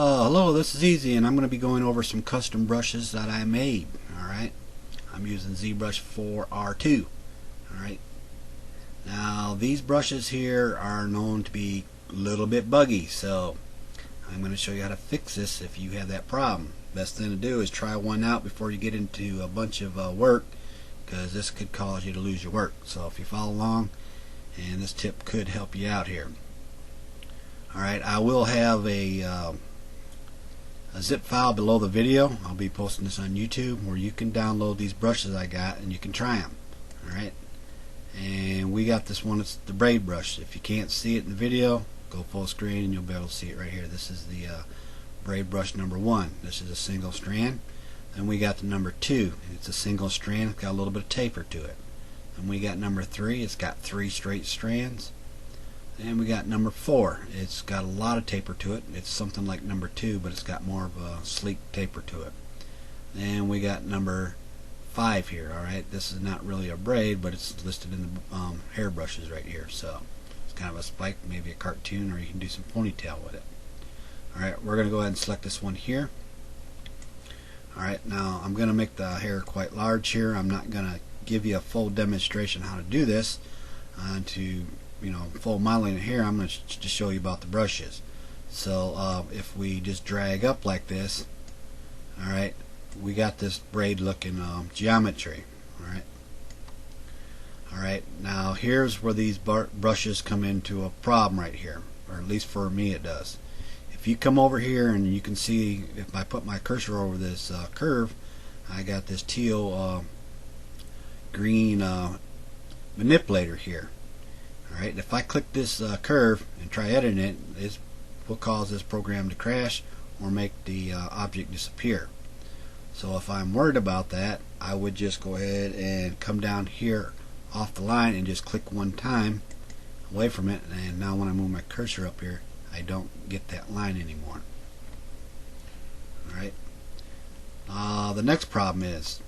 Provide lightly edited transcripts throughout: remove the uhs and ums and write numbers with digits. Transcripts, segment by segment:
Hello, this is Easy, and I'm going to be going over some custom brushes that I made. Alright, I'm using ZBrush 4R2. Alright, now these brushes here are known to be a little bit buggy, so I'm going to show you how to fix this if you have that problem. Best thing to do is try one out before you get into a bunch of work, because this could cause you to lose your work. So if you follow along, and this tip could help you out here. Alright, I will have a zip file below the video. I'll be posting this on YouTube where you can download these brushes I got and you can try them. Alright, and we got this one, it's the Braid brush. If you can't see it in the video, go full screen and you'll be able to see it right here. This is the Braid brush number 1. This is a single strand. Then we got the number 2. It's a single strand, it's got a little bit of taper to it. And we got number 3. It's got 3 straight strands. And we got number 4. It's got a lot of taper to it. It's something like number 2, but it's got more of a sleek taper to it. And we got number 5 here. Alright, this is not really a braid, but it's listed in the hair brushes right here. So it's kind of a spike, maybe a cartoon, or you can do some ponytail with it. Alright, we're going to go ahead and select this one here. Alright, now I'm going to make the hair quite large here. I'm not going to give you a full demonstration how to do this. Full modeling it here, I'm going to just show you about the brushes. So if we just drag up like this, alright, we got this braid looking geometry. Alright, now here's where these brushes come into a problem right here, or at least for me it does. If you come over here and you can see, if I put my cursor over this curve, I got this teal green manipulator here. Alright, if I click this curve and try editing it, it will cause this program to crash or make the object disappear. So if I'm worried about that, I would just go ahead and come down here off the line and just click one time away from it, and now when I move my cursor up here, I don't get that line anymore. Alright, the next problem is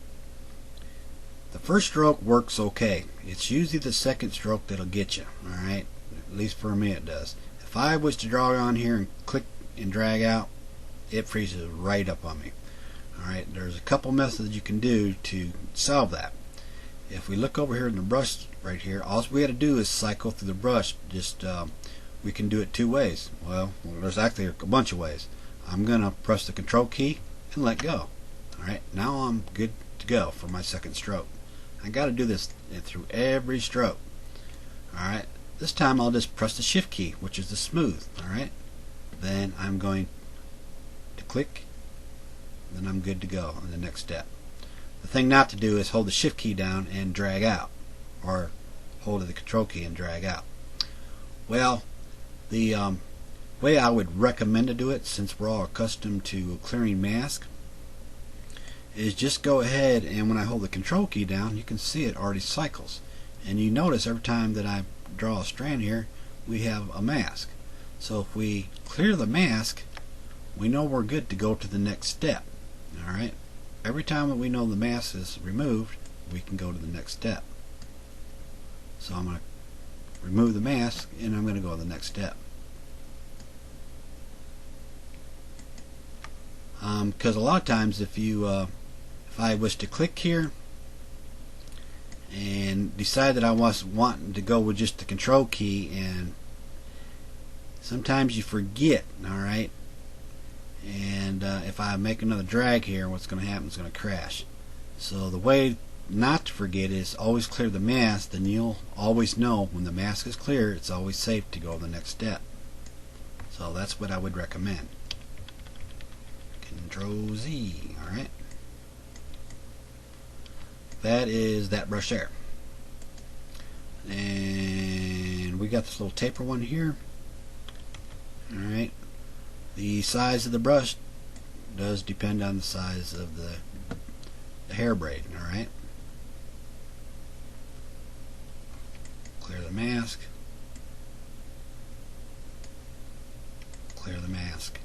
the first stroke works okay. It's usually the second stroke that'll get you. Alright, at least for me it does. If I was to draw on here and click and drag out, it freezes right up on me. Alright, there's a couple methods you can do to solve that. If we look over here in the brush right here, all we got to do is cycle through the brush. We can do it 2 ways. Well, there's actually a bunch of ways. I'm going to press the control key and let go. Alright, now I'm good to go for my second stroke. I got to do this through every stroke. Alright, this time I'll just press the shift key, which is the smooth. Alright, then I'm going to click, then I'm good to go on the next step. The thing not to do is hold the shift key down and drag out, or hold the control key and drag out. Well, the way I would recommend to do it, since we're all accustomed to clearing mask, is just go ahead, and when I hold the control key down, you can see it already cycles. And you notice every time that I draw a strand here, we have a mask. So if we clear the mask, we know we're good to go to the next step. Alright, every time that we know the mask is removed, we can go to the next step. So I'm going to remove the mask and I'm going to go to the next step. Because a lot of times if I was to click here and decide that I was wanting to go with just the control key, and sometimes you forget, alright, and if I make another drag here, what's going to happen is going to crash. So the way not to forget is always clear the mask. Then you'll always know when the mask is clear, it's always safe to go to the next step. So that's what I would recommend. Control Z. Alright, that is that brush there. And we got this little taper one here. Alright, the size of the brush does depend on the size of the hair braid. Alright, clear the mask, clear the mask.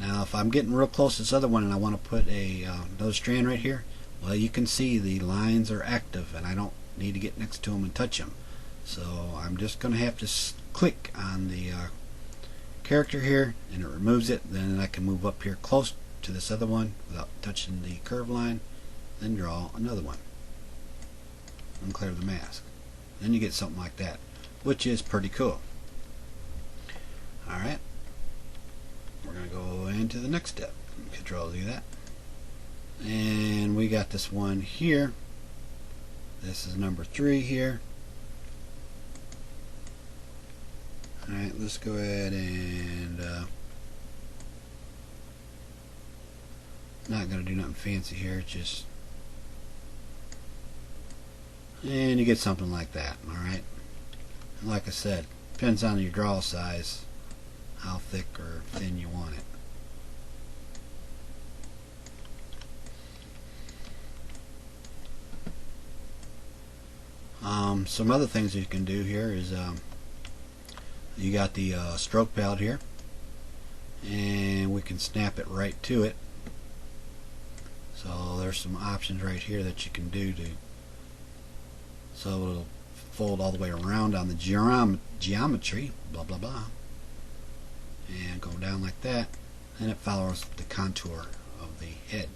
Now if I'm getting real close to this other one and I want to put another strand right here, well, you can see the lines are active and I don't need to get next to them and touch them. So I'm just going to have to click on the character here and it removes it, then I can move up here close to this other one without touching the curve line, then draw another one and clear the mask. Then you get something like that, which is pretty cool. Alright, we're going to go into the next step. Control Z that. And we got this one here. This is number 3 here. Alright, let's go ahead and not going to do nothing fancy here, it's just, and you get something like that. Alright, and like I said, depends on your draw size, how thick or thin you want it. Some other things that you can do here is you got the stroke palette here, and we can snap it right to it. So there's some options right here that you can do to, so it'll fold all the way around on the geometry, blah blah blah, and go down like that, and it follows the contour of the head.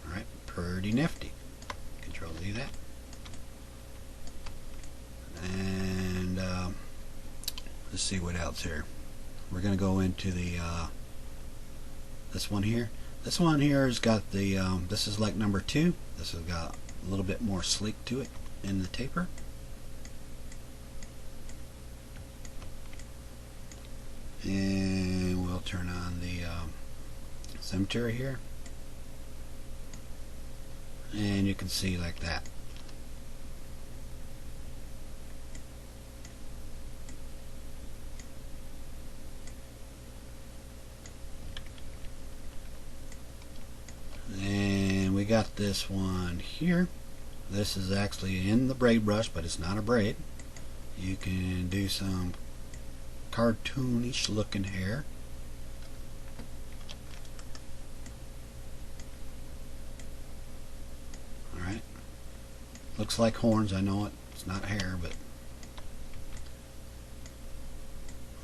Alright, pretty nifty. Control Z that. And let's see what else here. We're going to go into the this one here. This one here has got the this is like number 2. This has got a little bit more sleek to it in the taper. And we'll turn on the symmetry here, and you can see like that. And we got this one here. This is actually in the braid brush, but it's not a braid. You can do some cartoonish looking hair. Alright. Looks like horns, I know it. It's not hair, but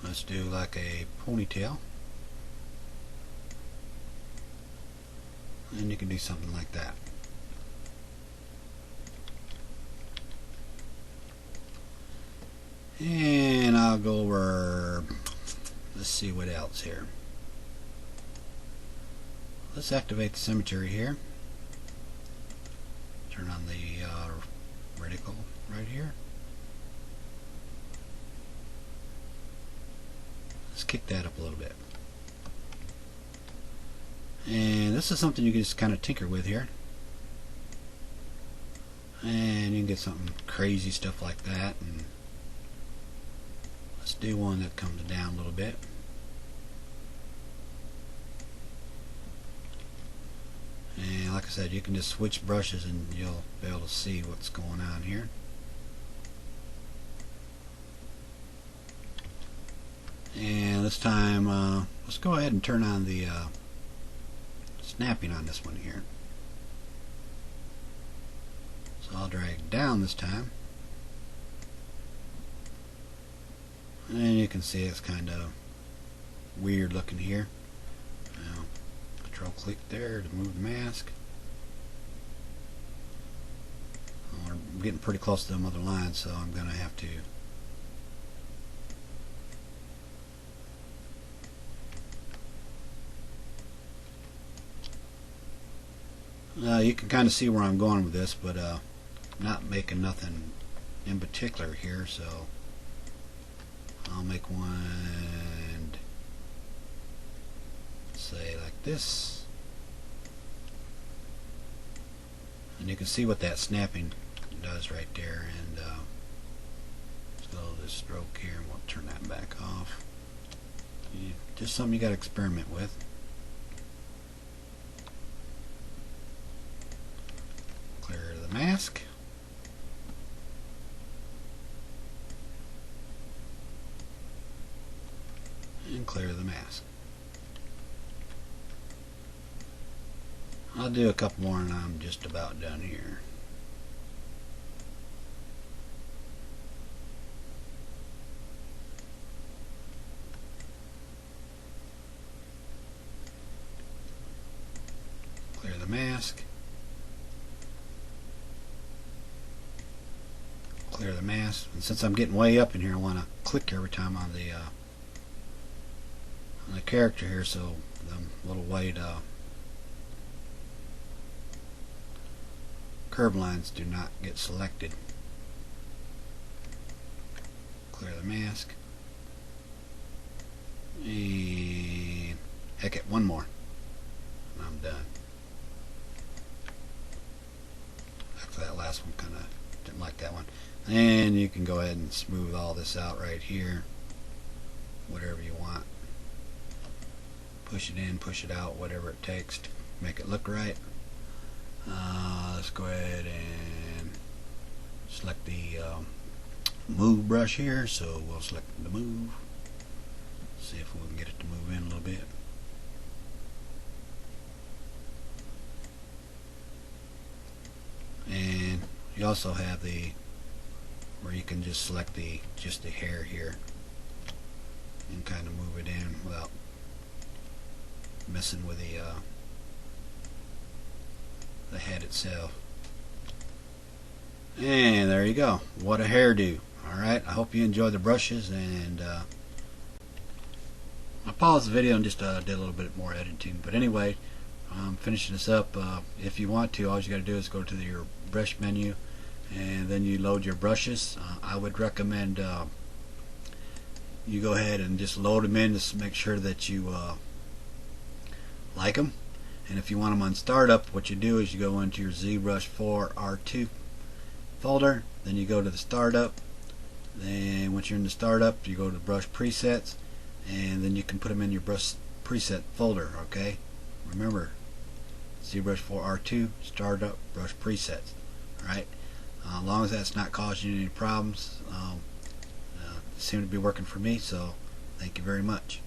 let's do like a ponytail. And you can do something like that. And I'll go over, let's see what else here. Let's activate the symmetry here. Turn on the reticle right here. Let's kick that up a little bit. And this is something you can just kind of tinker with here. And you can get something crazy stuff like that. And let's do one that comes down a little bit. And like I said, you can just switch brushes and you'll be able to see what's going on here. And this time, let's go ahead and turn on the snapping on this one here. So I'll drag down this time, and you can see it's kind of weird looking here. Now, control click there to move the mask. We're getting pretty close to them other lines, so I'm going to have to you can kind of see where I'm going with this, but I'm not making nothing in particular here, so I'll make one, say like this, and you can see what that snapping does right there. And let's go to this stroke here, and we'll turn that back off. Just something you got to experiment with. Clear the mask. And clear the mask. I'll do a couple more and I'm just about done here. the mask, clear the mask, and since I'm getting way up in here, I want to click every time on the character here, so the little white curve lines do not get selected. Clear the mask, and heck it, one more, and I'm done. Actually, that last one kind of didn't like that one. And you can go ahead and smooth all this out right here, whatever you want. Push it in, push it out, whatever it takes to make it look right. Let's go ahead and select the move brush here, so we'll select the move. See if we can get it to move in a little bit. And you also have the where you can just select just the hair here and kind of move it in without messing with the head itself. And there you go. What a hairdo. Alright, I hope you enjoyed the brushes, and I paused the video and just did a little bit more editing. But anyway, I'm finishing this up. If you want to, all you got to do is go to your brush menu, and then you load your brushes. I would recommend you go ahead and just load them in, just make sure that you like them. And if you want them on startup, what you do is you go into your ZBrush 4R2 folder, then you go to the startup. Then once you're in the startup, you go to brush presets, and then you can put them in your brush preset folder. Okay, remember, ZBrush 4R2 startup brush presets. Alright, as long as that's not causing you any problems, it seems to be working for me, so thank you very much.